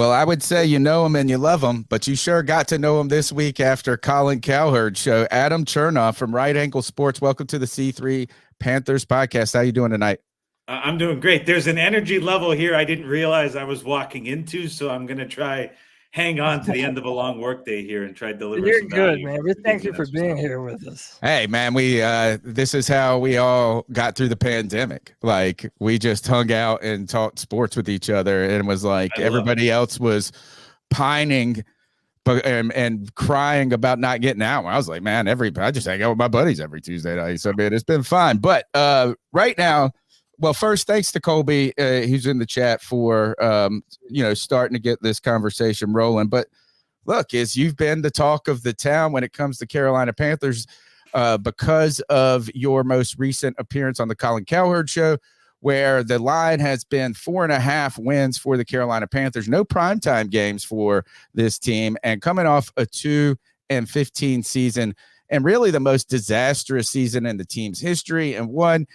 Well, I would say you know him and you love him, but you sure got to know him this week after Colin Cowherd show. Adam Chernoff from Right Ankle Sports. Welcome to the C3 Panthers podcast. How you doing tonight? I'm doing great. There's an energy level here I didn't realize I was walking into, so I'm going to try hang on to the end of a long workday here and try to deliver You're some good, value. man. We thank you for being here with us. Hey, man, we this is how we all got through the pandemic. Like, we just hung out and talked sports with each other, and it was like everybody else was pining but and crying about not getting out. I was like, man, I just hang out with my buddies every Tuesday night. So, man, it's been fine. But right now, well, first, thanks to Colby, who's in the chat for starting to get this conversation rolling. But look, you've been the talk of the town when it comes to Carolina Panthers because of your most recent appearance on the Colin Cowherd show, where the line has been 4.5 wins for the Carolina Panthers. No primetime games for this team, and coming off a 2-15 season, and really the most disastrous season in the team's history, and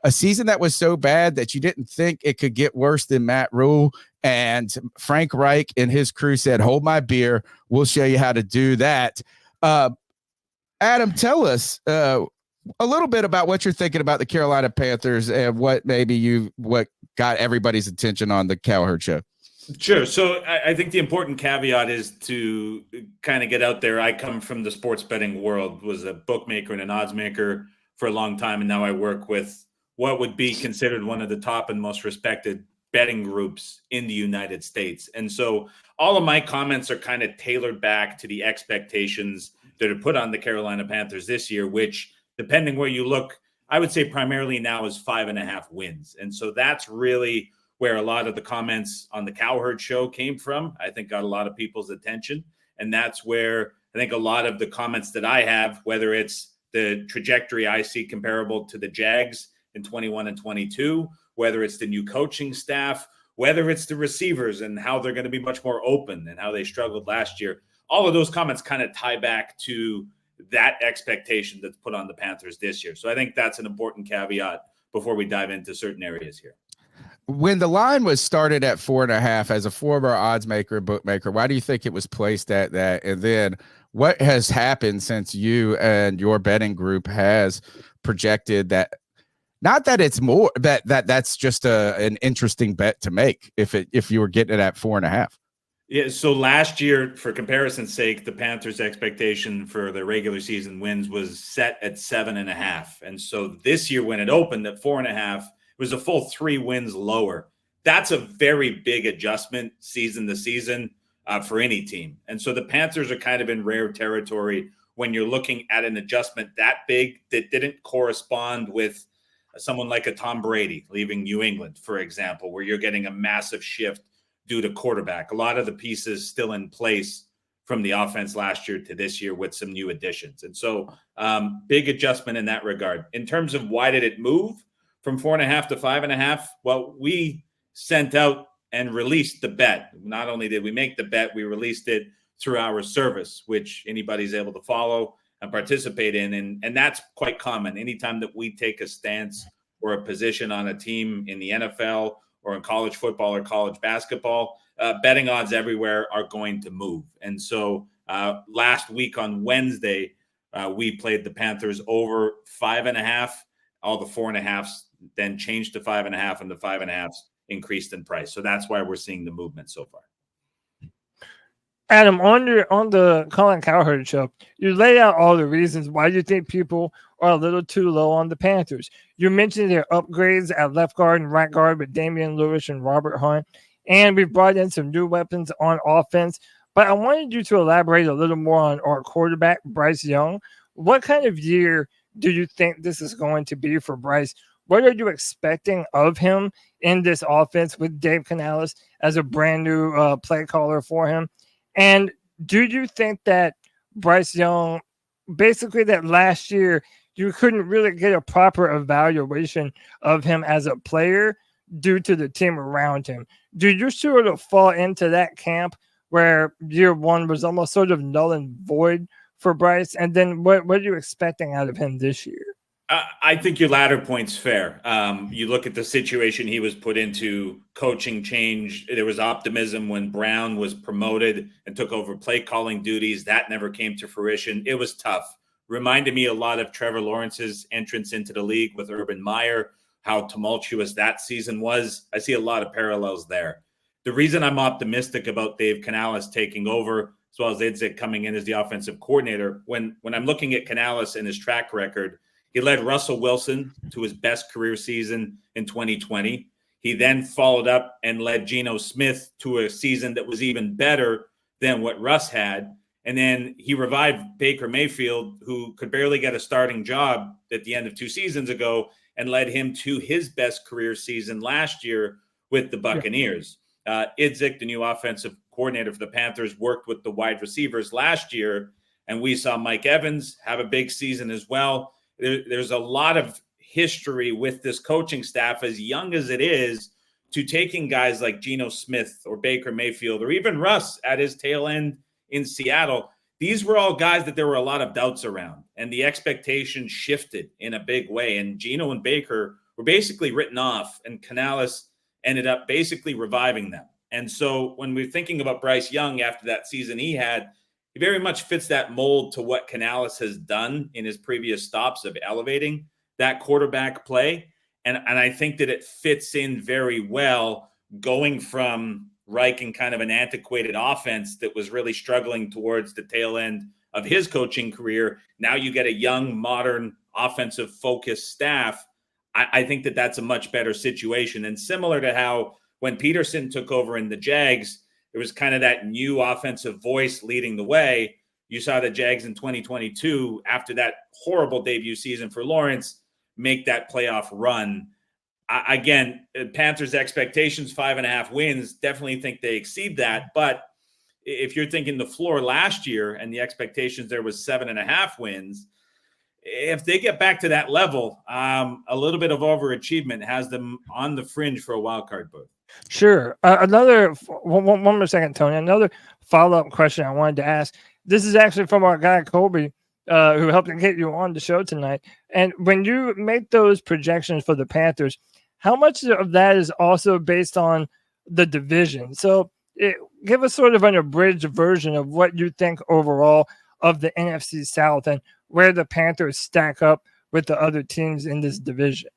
a season that was so bad that you didn't think it could get worse than Matt Rule. And Frank Reich and his crew said, hold my beer. We'll show you how to do that. Adam, tell us a little bit about what you're thinking about the Carolina Panthers and what got everybody's attention on the Cowherd show. Sure. So I think the important caveat is to kind of get out there. I come from the sports betting world, was a bookmaker and an odds maker for a long time. And now I work with what would be considered one of the top and most respected betting groups in the United States. And so all of my comments are kind of tailored back to the expectations that are put on the Carolina Panthers this year, which, depending where you look, I would say primarily now is 5.5 wins. And so that's really where a lot of the comments on the Cowherd show came from. I think got a lot of people's attention. And that's where I think a lot of the comments that I have, whether it's the trajectory I see comparable to the Jags in 21 and 22, whether it's the new coaching staff, whether it's the receivers and how they're going to be much more open and how they struggled last year. All of those comments kind of tie back to that expectation that's put on the Panthers this year. So I think that's an important caveat before we dive into certain areas here. When the line was started at 4.5, as a former odds maker and bookmaker, why do you think it was placed at that? And then what has happened since you and your betting group has projected that? Not that it's more that's just an interesting bet to make if you were getting it at 4.5. Yeah. So last year, for comparison's sake, the Panthers' expectation for the regular season wins was set at 7.5. And so this year, when it opened at 4.5, it was a full 3 wins lower. That's a very big adjustment season to season for any team. And so the Panthers are kind of in rare territory when you're looking at an adjustment that big that didn't correspond with someone like a Tom Brady leaving New England, for example, where you're getting a massive shift due to quarterback. A lot of the pieces still in place from the offense last year to this year with some new additions. And so big adjustment in that regard. In terms of why did it move from 4.5 to 5.5? Well, we sent out and released the bet. Not only did we make the bet, we released it through our service, which anybody's able to follow and participate in. And that's quite common. Anytime that we take a stance or a position on a team in the NFL or in college football or college basketball, betting odds everywhere are going to move. And so last week on Wednesday, we played the Panthers over 5.5. All the 4.5s then changed to 5.5, and the 5.5s increased in price. So that's why we're seeing the movement so far. Adam, on the Colin Cowherd show, you laid out all the reasons why you think people are a little too low on the Panthers. You mentioned their upgrades at left guard and right guard with Damian Lewis and Robert Hunt, and we've brought in some new weapons on offense. But I wanted you to elaborate a little more on our quarterback, Bryce Young. What kind of year do you think this is going to be for Bryce? What are you expecting of him in this offense with Dave Canales as a brand new play caller for him? And do you think that Bryce Young, basically that last year, you couldn't really get a proper evaluation of him as a player due to the team around him? Do you sort of fall into that camp where year one was almost sort of null and void for Bryce? And then what are you expecting out of him this year? I think your latter point's fair. You look at the situation he was put into, coaching change. There was optimism when Brown was promoted and took over play calling duties. That never came to fruition. It was tough. Reminded me a lot of Trevor Lawrence's entrance into the league with Urban Meyer, how tumultuous that season was. I see a lot of parallels there. The reason I'm optimistic about Dave Canales taking over, as well as Idzik coming in as the offensive coordinator, when I'm looking at Canales and his track record, he led Russell Wilson to his best career season in 2020. He then followed up and led Geno Smith to a season that was even better than what Russ had. And then he revived Baker Mayfield, who could barely get a starting job at the end of 2 seasons ago, and led him to his best career season last year with the Buccaneers. Idzik, the new offensive coordinator for the Panthers, worked with the wide receivers last year, and we saw Mike Evans have a big season as well. There's a lot of history with this coaching staff, as young as it is, to taking guys like Geno Smith or Baker Mayfield or even Russ at his tail end in Seattle. These were all guys that there were a lot of doubts around, and the expectations shifted in a big way. And Geno and Baker were basically written off, and Canales ended up basically reviving them. And so when we're thinking about Bryce Young after that season he had, he very much fits that mold to what Canales has done in his previous stops of elevating that quarterback play. And I think that it fits in very well, going from Reich and kind of an antiquated offense that was really struggling towards the tail end of his coaching career. Now you get a young, modern, offensive focused staff. I think that that's a much better situation. And similar to how when Peterson took over in the Jags, it was kind of that new offensive voice leading the way. You saw the Jags in 2022, after that horrible debut season for Lawrence, make that playoff run. Again, Panthers' expectations, 5.5 wins, definitely think they exceed that. But if you're thinking the floor last year and the expectations there was 7.5 wins, if they get back to that level, a little bit of overachievement has them on the fringe for a wild card berth. Sure. Another one more second, Tony. Another follow-up question I wanted to ask. This is actually from our guy Colby, who helped to get you on the show tonight. And when you make those projections for the Panthers, how much of that is also based on the division? So give us sort of an abridged version of what you think overall of the NFC South and where the Panthers stack up with the other teams in this division.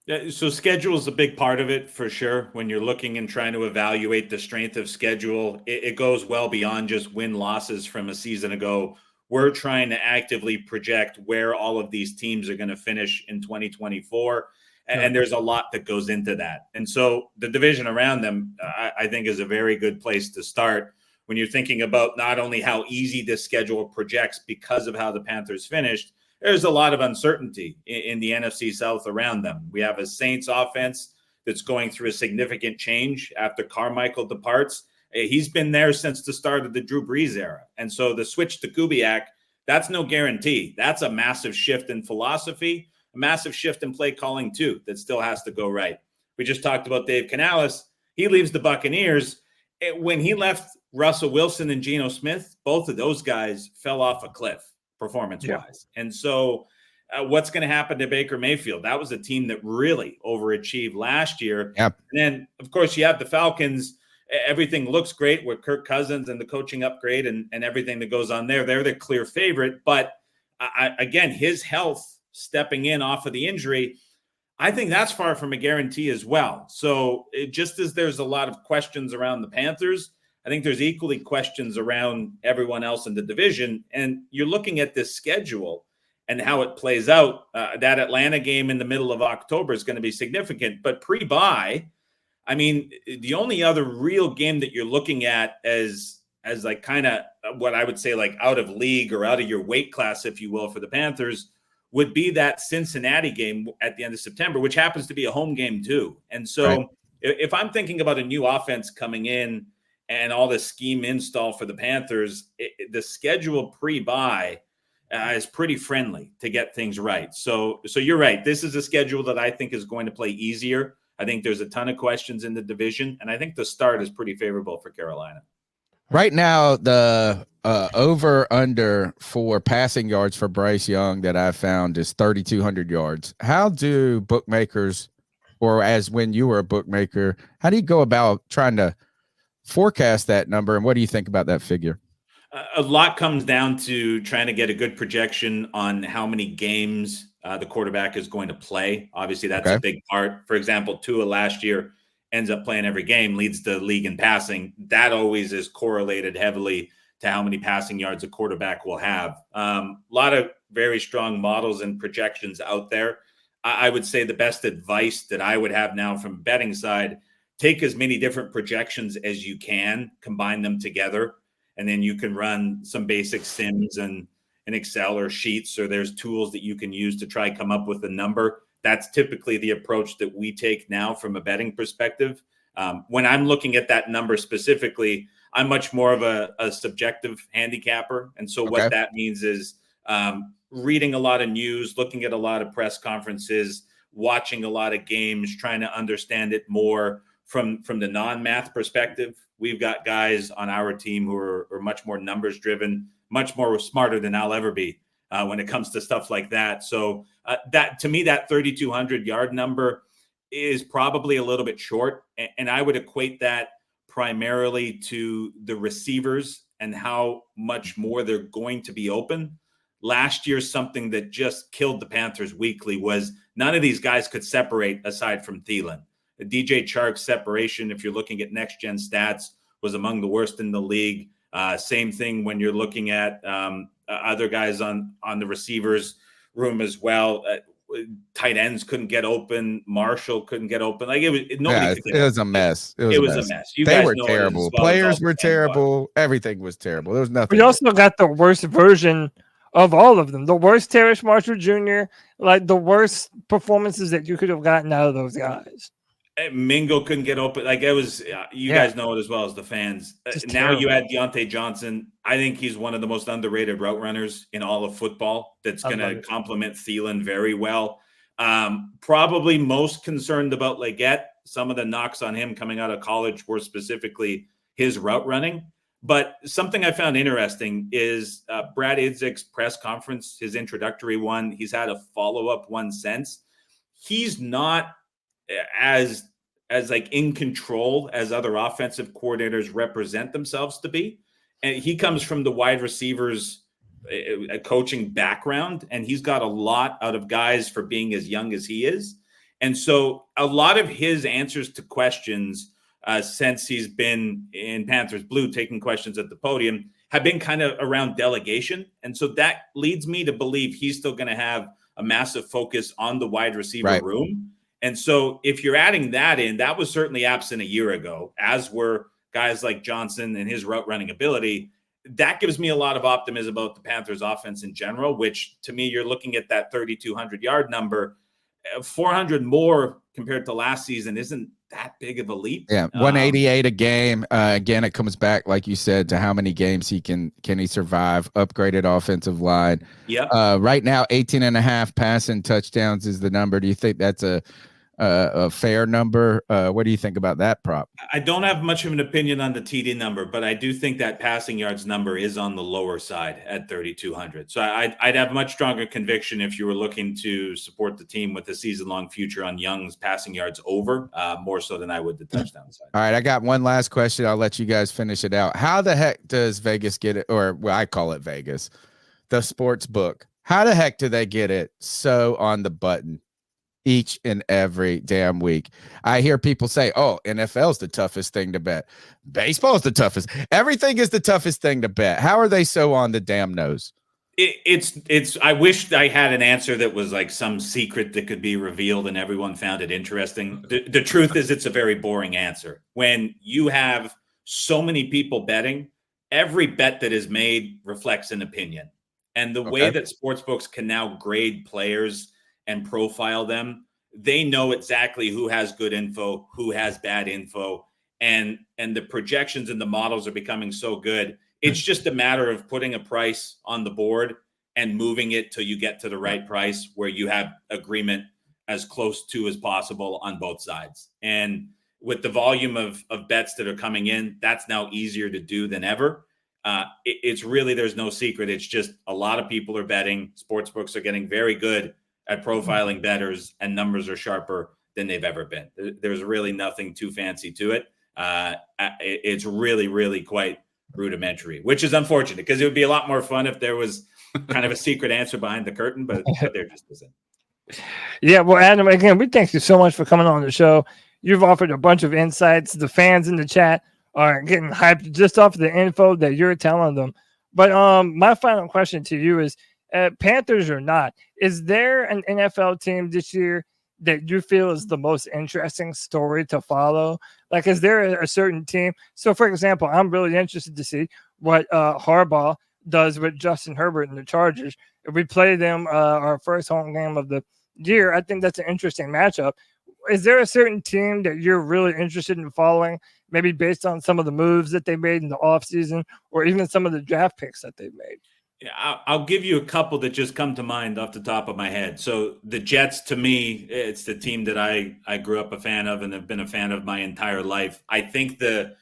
Yeah, so schedule is a big part of it for sure. When you're looking and trying to evaluate the strength of schedule, it goes well beyond just win-losses from a season ago. We're trying to actively project where all of these teams are going to finish in 2024. And there's a lot that goes into that. And so the division around them, I think, is a very good place to start when you're thinking about not only how easy this schedule projects because of how the Panthers finished. There's a lot of uncertainty in the NFC South around them. We have a Saints offense that's going through a significant change after Carmichael departs. He's been there since the start of the Drew Brees era. And so the switch to Kubiak, that's no guarantee. That's a massive shift in philosophy, a massive shift in play calling too, that still has to go right. We just talked about Dave Canales. He leaves the Buccaneers. When he left Russell Wilson and Geno Smith, both of those guys fell off a cliff performance-wise. Yeah. And so what's going to happen to Baker Mayfield? That was a team that really overachieved last year. Yep. And then, of course, you have the Falcons. Everything looks great with Kirk Cousins and the coaching upgrade and everything that goes on there. They're the clear favorite. But, again, his health stepping in off of the injury, I think that's far from a guarantee as well. So just as there's a lot of questions around the Panthers, I think there's equally questions around everyone else in the division. And you're looking at this schedule and how it plays out. That Atlanta game in the middle of October is going to be significant. But pre-bye, I mean, the only other real game that you're looking at as like kind of what I would say like out of league or out of your weight class, if you will, for the Panthers would be that Cincinnati game at the end of September, which happens to be a home game too. And so if I'm thinking about a new offense coming in and all the scheme install for the Panthers, the schedule pre-bye is pretty friendly to get things right. So you're right. This is a schedule that I think is going to play easier. I think there's a ton of questions in the division, and I think the start is pretty favorable for Carolina. Right now, the over under for passing yards for Bryce Young that I found is 3,200 yards. How do bookmakers, or as when you were a bookmaker, how do you go about trying to forecast that number? And what do you think about that figure? A lot comes down to trying to get a good projection on how many games the quarterback is going to play. Obviously, that's a Okay. big part. For example, Tua last year ends up playing every game, leads the league in passing. That always is correlated heavily to how many passing yards a quarterback will have. A lot of very strong models and projections out there. I would say the best advice that I would have now from betting side, take as many different projections as you can, combine them together, and then you can run some basic sims and in Excel or Sheets, or there's tools that you can use to try come up with a number. That's typically the approach that we take now from a betting perspective. When I'm looking at that number specifically, I'm much more of a subjective handicapper. And so what that means is reading a lot of news, looking at a lot of press conferences, watching a lot of games, trying to understand it more from the non-math perspective. We've got guys on our team who are much more numbers driven, much more smarter than I'll ever be when it comes to stuff like that. So that, to me, that 3,200 yard number is probably a little bit short. And I would equate that primarily to the receivers and how much more they're going to be open. Last year, something that just killed the Panthers weekly was none of these guys could separate aside from Thielen. The DJ Chark's separation, if you're looking at next gen stats, was among the worst in the league. Same thing when you're looking at other guys on the receivers room as well. Tight ends couldn't get open. Marshall couldn't get open. Like nobody could get it was open. a mess. It was a mess. You They guys were know terrible. it as well. Players were terrible. Everything was terrible. There was nothing. We also got the worst version of all of them. The worst Terrace Marshall Jr., like the worst performances that you could have gotten out of those guys. Mingo couldn't get open. Like it was, you guys know it as well as the fans. Now terrible. You add Deontay Johnson. I think he's one of the most underrated route runners in all of football. That's going to complement Thielen very well. Probably most concerned about Leggett. Some of the knocks on him coming out of college were specifically his route running. But something I found interesting is Brad Idzik's press conference, his introductory one. He's had a follow-up one since. He's not as like in control as other offensive coordinators represent themselves to be. And he comes from the wide receivers a coaching background, and he's got a lot out of guys for being as young as he is. And so a lot of his answers to questions since he's been in Panthers Blue taking questions at the podium have been kind of around delegation. And so that leads me to believe he's still going to have a massive focus on the wide receiver room. And so if you're adding that in, that was certainly absent a year ago, as were guys like Johnson and his route running ability. That gives me a lot of optimism about the Panthers offense in general, which to me, you're looking at that 3,200 yard number, 400 more compared to last season isn't that big of a leap. Yeah, 188 a game. Again, it comes back, like you said, to how many games can he survive. Upgraded offensive line. Yeah. Right now, 18.5 passing touchdowns is the number. Do you think that's a fair number? What do you think about that prop? I don't have much of an opinion on the TD number, but I do think that passing yards number is on the lower side at 3,200. So I'd have much stronger conviction if you were looking to support the team with a season-long future on Young's passing yards over, more so than I would the touchdown side. All right, I got one last question. I'll let you guys finish it out. How the heck does Vegas get it? Or well, I call it Vegas, the sports book. How the heck do they get it so on the button each and every damn week? I hear people say, oh, NFL's the toughest thing to bet. Baseball's the toughest. Everything is the toughest thing to bet. How are they so on the damn nose? It's I wish I had an answer that was like some secret that could be revealed and everyone found it interesting. The truth is it's a very boring answer. When you have so many people betting, every bet that is made reflects an opinion. And the way that sportsbooks can now grade players and profile them, they know exactly who has good info, who has bad info, and the projections and the models are becoming so good. It's just a matter of putting a price on the board and moving it till you get to the right price where you have agreement as close to as possible on both sides. And with the volume of bets that are coming in, that's now easier to do than ever. It's really, there's no secret. It's just a lot of people are betting. Sportsbooks are getting very good at profiling bettors, and numbers are sharper than they've ever been. There's really nothing too fancy to it. It's really, really quite rudimentary, which is unfortunate because it would be a lot more fun if there was kind of a secret answer behind the curtain, but there just isn't. Yeah, well, Adam, again, we thank you so much for coming on the show. You've offered a bunch of insights. The fans in the chat are getting hyped just off the info that you're telling them. But my final question to you is, Panthers or not, is there an NFL team this year that you feel is the most interesting story to follow? Like, is there a certain team? So, for example, I'm really interested to see what Harbaugh does with Justin Herbert and the Chargers. If we play them our first home game of the year, I think that's an interesting matchup. Is there a certain team that you're really interested in following, maybe based on some of the moves that they made in the offseason or even some of the draft picks that they've made? Yeah, I'll give you a couple that just come to mind off the top of my head. So the Jets, to me, it's the team that I grew up a fan of and have been a fan of my entire life. I think the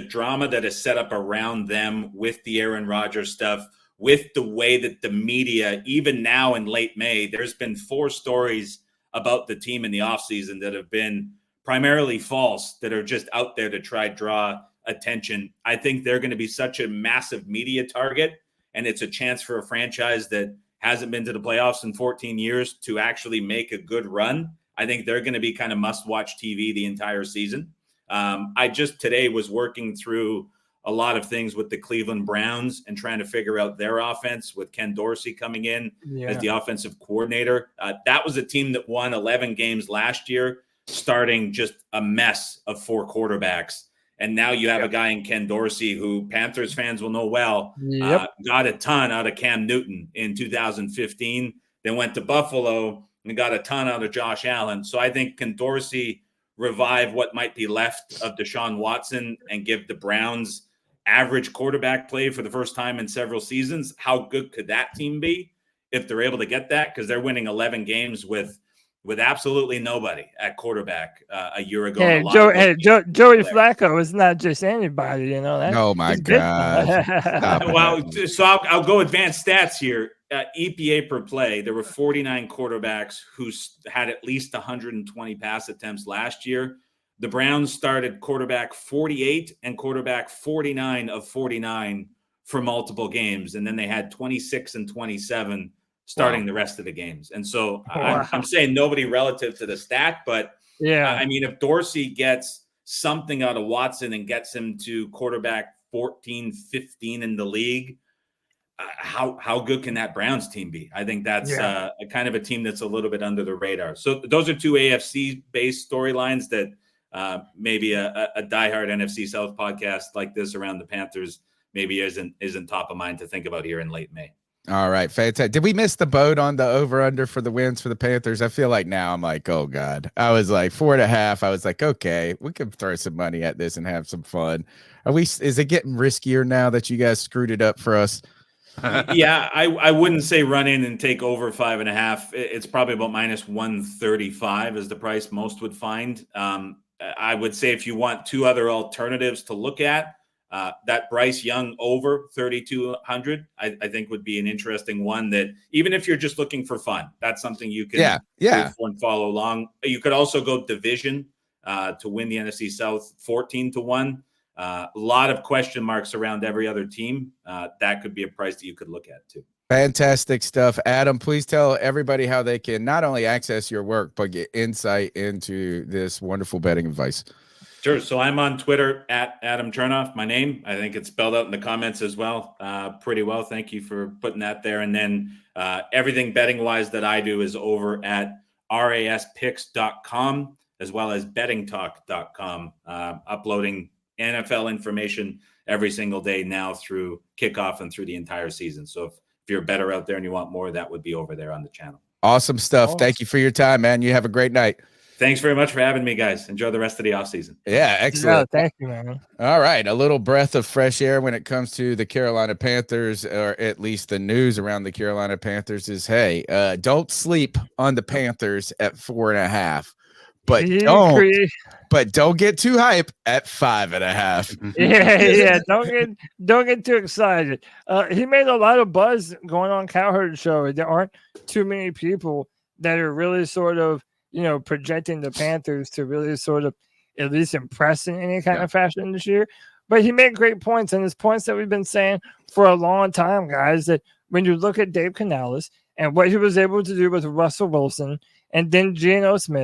drama that is set up around them with the Aaron Rodgers stuff, with the way that the media, even now in late May, there's been 4 stories about the team in the offseason that have been primarily false, that are just out there to try to draw attention. I think they're going to be such a massive media target, and it's a chance for a franchise that hasn't been to the playoffs in 14 years to actually make a good run. I think they're going to be kind of must-watch TV the entire season. I just today was working through a lot of things with the Cleveland Browns and trying to figure out their offense with Ken Dorsey coming in as the offensive coordinator. That was a team that won 11 games last year, starting just a mess of 4 quarterbacks. And now you have a guy in Ken Dorsey who Panthers fans will know well, got a ton out of Cam Newton in 2015, then went to Buffalo and got a ton out of Josh Allen. So I think Ken Dorsey revive what might be left of Deshaun Watson and give the Browns average quarterback play for the first time in several seasons. How good could that team be if they're able to get that? Because they're winning 11 games with absolutely nobody at quarterback a year ago. Hey, Joey Flacco is not just anybody, you know. Oh my God! Well, so I'll go advanced stats here. EPA per play, there were 49 quarterbacks who had at least 120 pass attempts last year. The Browns started quarterback 48 and quarterback 49 of 49 for multiple games, and then they had 26 and 27 starting the rest of the games. And so I'm saying nobody relative to the stat, but I mean, if Dorsey gets something out of Watson and gets him to quarterback 14, 15 in the league, how good can that Browns team be? I think that's a kind of a team that's a little bit under the radar. So those are 2 AFC-based storylines that maybe a diehard NFC South podcast like this around the Panthers maybe isn't top of mind to think about here in late May. All right, fantastic. Did we miss the boat on the over/under for the wins for the Panthers? I feel like now I'm like, oh God. I was like 4.5. I was like, okay, we could throw some money at this and have some fun. Is it getting riskier now that you guys screwed it up for us? Yeah, I wouldn't say run in and take over 5.5. It's probably about minus 135 is the price most would find. I would say if you want 2 other alternatives to look at, that Bryce Young over 3,200, I think would be an interesting one that even if you're just looking for fun, that's something you can and follow along. You could also go division to win the NFC South 14-1. A lot of question marks around every other team. That could be a price that you could look at too. Fantastic stuff. Adam, please tell everybody how they can not only access your work, but get insight into this wonderful betting advice. Sure. So I'm on Twitter at Adam Chernoff, my name. I think it's spelled out in the comments as well. Pretty well. Thank you for putting that there. And then everything betting wise that I do is over at raspicks.com as well as bettingtalk.com, uploading NFL information every single day now through kickoff and through the entire season. So if you're a bettor out there and you want more, that would be over there on the channel. Awesome stuff. Thank you for your time, man. You have a great night. Thanks very much for having me, guys. Enjoy the rest of the offseason. Yeah, excellent. Yeah, thank you, man. All right. A little breath of fresh air when it comes to the Carolina Panthers, or at least the news around the Carolina Panthers is, hey, don't sleep on the Panthers at 4.5. but don't get too hype at 5.5. Yeah. Don't get too excited. He made a lot of buzz going on Cowherd Show. There aren't too many people that are really sort of, projecting the Panthers to really sort of at least impress in any kind of fashion this year. But he made great points, and his points that we've been saying for a long time, guys, that when you look at Dave Canales and what he was able to do with Russell Wilson and then Geno Smith